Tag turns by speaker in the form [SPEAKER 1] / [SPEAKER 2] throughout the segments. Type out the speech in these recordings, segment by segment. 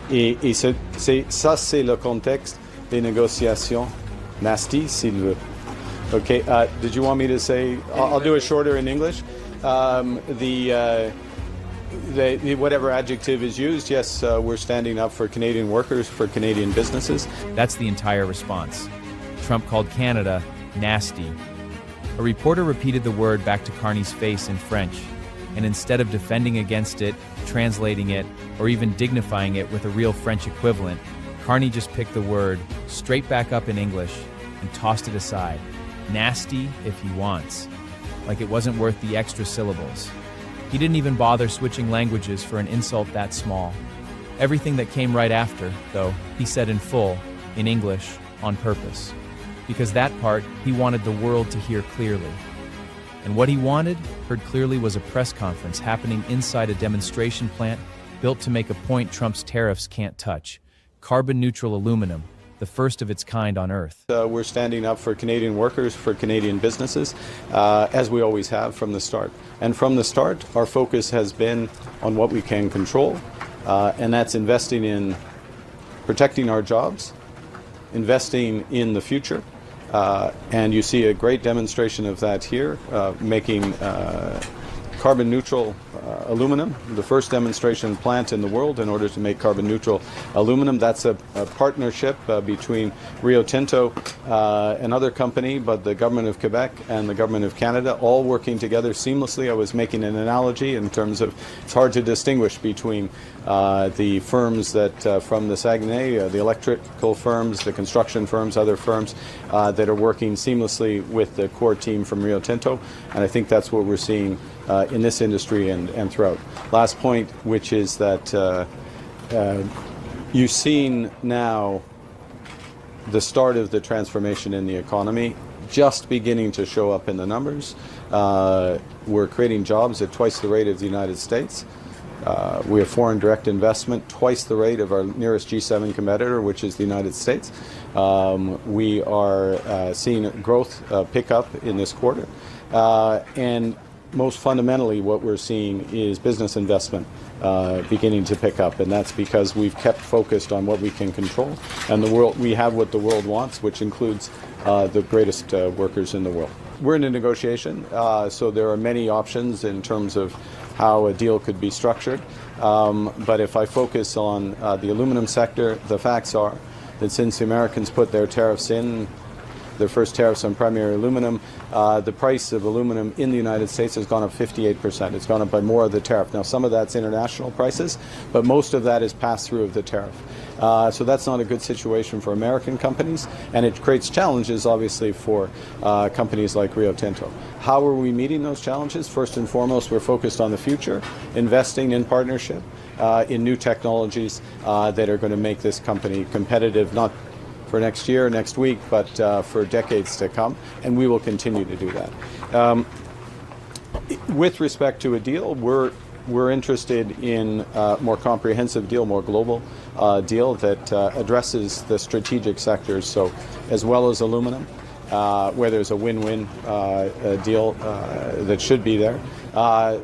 [SPEAKER 1] c'est le contexte des négociations nasty, s'il veut. Okay, did you want me to say, I'll do it shorter in English. Whatever adjective is used, yes, we're standing up for Canadian workers, for Canadian businesses.
[SPEAKER 2] That's the entire response. Trump called Canada nasty. A reporter repeated the word back to Carney's face in French, and instead of defending against it, translating it, or even dignifying it with a real French equivalent, Carney just picked the word straight back up in English and tossed it aside. Nasty if he wants. Like it wasn't worth the extra syllables. He didn't even bother switching languages for an insult that small. Everything that came right after, though, he said in full, in English, on purpose. Because that part, he wanted the world to hear clearly. And what he wanted, heard clearly, was a press conference happening inside a demonstration plant built to make a point Trump's tariffs can't touch. Carbon-neutral aluminum, the first of its kind on Earth.
[SPEAKER 1] We're standing up for Canadian workers, for Canadian businesses, as we always have from the start. And from the start, our focus has been on what we can control, and that's investing in protecting our jobs, investing in the future, and you see a great demonstration of that here, making carbon neutral aluminum, the first demonstration plant in the world in order to make carbon neutral aluminum. That's a partnership between Rio Tinto, another company, but the government of Quebec and the government of Canada, all working together seamlessly. I was making an analogy in terms of it's hard to distinguish between the firms that from the Saguenay, the electrical firms, the construction firms, other firms that are working seamlessly with the core team from Rio Tinto, and I think that's what we're seeing in this industry and throughout. Last point, which is that you've seen now the start of the transformation in the economy just beginning to show up in the numbers. We're creating jobs at twice the rate of the United States. We have foreign direct investment twice the rate of our nearest G7 competitor, which is the United States. We are seeing growth pick up in this quarter. And most fundamentally, what we're seeing is business investment beginning to pick up, and that's because we've kept focused on what we can control, and the world, we have what the world wants, which includes the greatest workers in the world. We're in a negotiation, so there are many options in terms of how a deal could be structured, but if I focus on the aluminum sector, the facts are that since the Americans put their tariffs in, their first tariffs on primary aluminum, the price of aluminum in the United States has gone up 58%. It's gone up by more of the tariff. Now, some of that's international prices, but most of that is pass-through of the tariff. So that's not a good situation for American companies, and it creates challenges, obviously, for companies like Rio Tinto. How are we meeting those challenges? First and foremost, we're focused on the future, investing in partnership, in new technologies that are going to make this company competitive, not for next year, next week, but for decades to come, and we will continue to do that. With respect to a deal, we're interested in a more comprehensive deal, more global deal that addresses the strategic sectors, so as well as aluminum, where there's a win-win deal that should be there,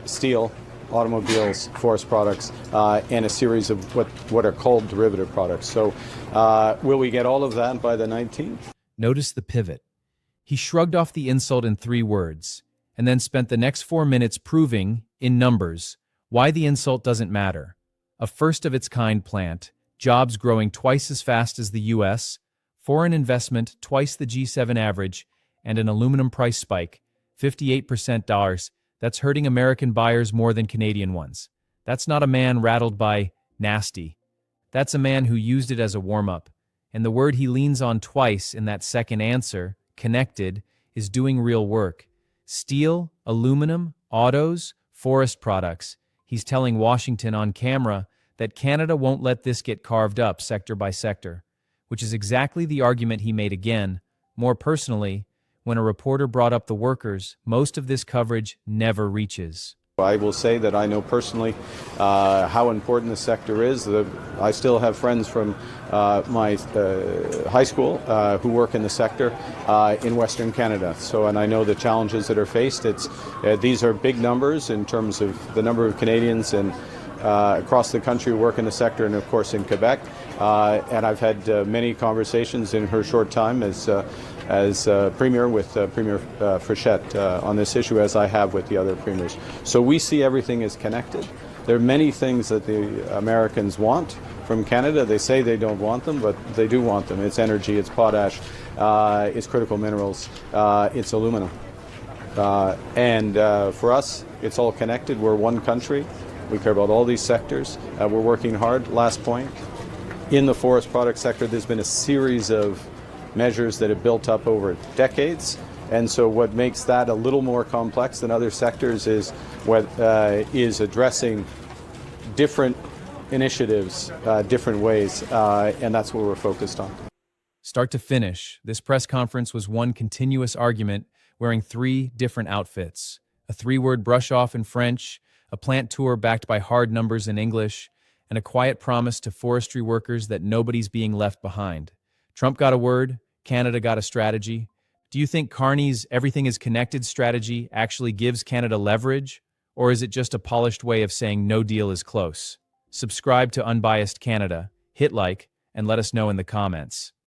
[SPEAKER 1] steel, automobiles, forest products, and a series of what are called derivative products. So will we get all of that by the 19th?
[SPEAKER 2] Notice the pivot. He shrugged off the insult in 3 words, and then spent the next 4 minutes proving, in numbers, why the insult doesn't matter. A first-of-its-kind plant, jobs growing twice as fast as the U.S., foreign investment twice the G7 average, and an aluminum price spike, 58% dollars. That's hurting American buyers more than Canadian ones. That's not a man rattled by nasty. That's a man who used it as a warm-up. And the word he leans on twice in that second answer, connected, is doing real work. Steel, aluminum, autos, forest products. He's telling Washington on camera that Canada won't let this get carved up sector by sector, which is exactly the argument he made again, more personally, when a reporter brought up the workers. Most of this coverage never reaches.
[SPEAKER 1] I will say that I know personally how important the sector is. I still have friends from my high school who work in the sector in Western Canada. So, and I know the challenges that are faced. These are big numbers in terms of the number of Canadians and across the country who work in the sector, and of course in Quebec. And I've had many conversations in her short time as Premier with Premier Frechette on this issue, as I have with the other premiers. So we see everything as connected. There are many things that the Americans want from Canada. They say they don't want them, but they do want them. It's energy, it's potash, it's critical minerals, it's aluminum. And for us, it's all connected. We're one country. We care about all these sectors. We're working hard. Last point, in the forest product sector, there's been a series of measures that have built up over decades. And so what makes that a little more complex than other sectors is addressing different initiatives, different ways, and that's what we're focused on.
[SPEAKER 2] Start to finish, this press conference was one continuous argument wearing 3 different outfits: a 3-word brush-off in French, a plant tour backed by hard numbers in English, and a quiet promise to forestry workers that nobody's being left behind. Trump got a word, Canada got a strategy. Do you think Carney's everything is connected strategy actually gives Canada leverage, or is it just a polished way of saying no deal is close? Subscribe to Unbiased Canada, hit like, and let us know in the comments.